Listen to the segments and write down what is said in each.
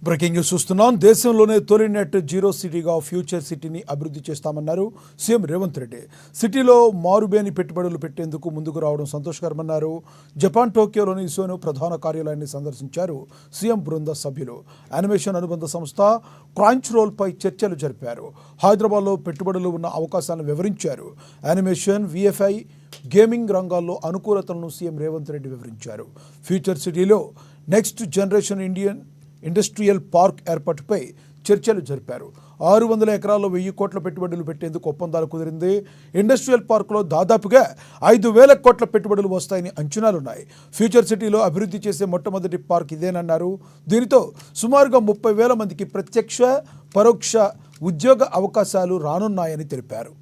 Breaking news చూస్తున్నాం. దేశంలోనే తొలి నెట్ జీరో సిటీగా ఫ్యూచర్ సిటీని అభివృద్ధి చేస్తామన్నారు సీఎం రేవంత్ రెడ్డి. సిటీలో మారుబేని పెట్టుబడులు పెట్టేందుకు ముందుకు రావడం సంతోషకరమన్నారు. జపాన్ టోక్యోలోని ఇసోను ప్రధాన కార్యాలయాన్ని సందర్శించారు సీఎం బృంద సభ్యులు. యానిమేషన్ అనుబంధ సంస్థ క్రాంచ్ రోల్పై చర్చలు జరిపారు. హైదరాబాద్లో పెట్టుబడులు ఉన్న అవకాశాలను వివరించారు. యానిమేషన్, విఎఫ్ఐ, గేమింగ్ రంగాల్లో అనుకూలతలను సీఎం రేవంత్ రెడ్డి వివరించారు. ఫ్యూచర్ సిటీలో నెక్స్ట్ జనరేషన్ ఇండస్ట్రియల్ పార్క్ ఏర్పాటుపై చర్చలు జరిపారు. 600 ఎకరాల్లో 1000 కోట్ల పెట్టుబడులు పెట్టేందుకు ఒప్పందాలు కుదిరింది. ఇండస్ట్రియల్ పార్కులో దాదాపుగా 5000 కోట్ల పెట్టుబడులు వస్తాయని అంచనాలున్నాయి. ఫ్యూచర్ సిటీలో అభివృద్ధి చేసే మొట్టమొదటి పార్క్ ఇదేనన్నారు. దీనితో సుమారుగా 30,000 మందికి ప్రత్యక్ష, పరోక్ష ఉద్యోగ అవకాశాలు రానున్నాయని తెలిపారు.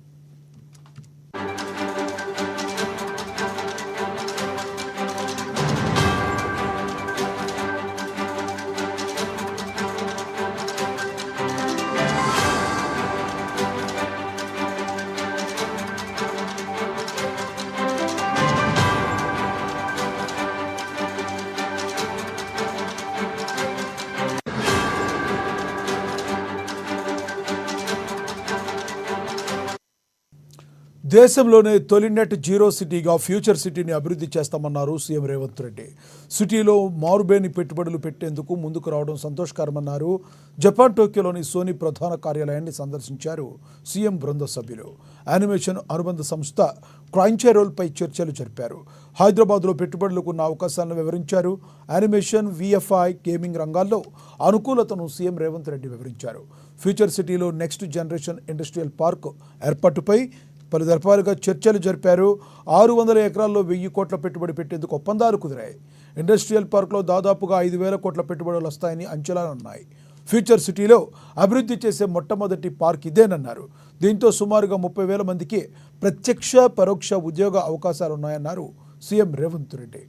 దేశంలోనే తొలి నెట్ జీరో సిటీగా ఫ్యూచర్ సిటీని అభివృద్ధి చేస్తామన్నారు సీఎం రేవంత్ రెడ్డి. సిటీలో మారుబేని పెట్టుబడులు పెట్టేందుకు ముందుకు రావడం సంతోషకరమన్నారు. జపాన్ టోక్యోలోని సోనీ ప్రధాన కార్యాలయాన్ని సందర్శించారు సీఎం బృంద సభ్యులు. యానిమేషన్ అనుబంధ సంస్థ క్రాంచ్ రోల్పై చర్చలు జరిపారు. హైదరాబాద్లో పెట్టుబడులకు ఉన్న అవకాశాలను వివరించారు. యానిమేషన్, విఎఫ్ఐ, గేమింగ్ రంగాల్లో అనుకూలతను సీఎం రేవంత్ రెడ్డి వివరించారు. ఫ్యూచర్ సిటీలో నెక్స్ట్ జనరేషన్ ఇండస్ట్రియల్ పార్క్ ఏర్పాటుపై పలు దఫాలుగా చర్చలు జరిపారు. 600 ఎకరాల్లో 1000 కోట్ల పెట్టుబడి పెట్టేందుకు ఒప్పందాలు కుదిరాయి. ఇండస్ట్రియల్ పార్క్లో దాదాపుగా 5000 కోట్ల పెట్టుబడులు వస్తాయని అంచనాలున్నాయి. ఫ్యూచర్ సిటీలో అభివృద్ధి చేసే మొట్టమొదటి పార్క్ ఇదేనన్నారు. దీంతో సుమారుగా 30,000 మందికి ప్రత్యక్ష, పరోక్ష ఉద్యోగ అవకాశాలున్నాయన్నారు సీఎం రేవంత్ రెడ్డి.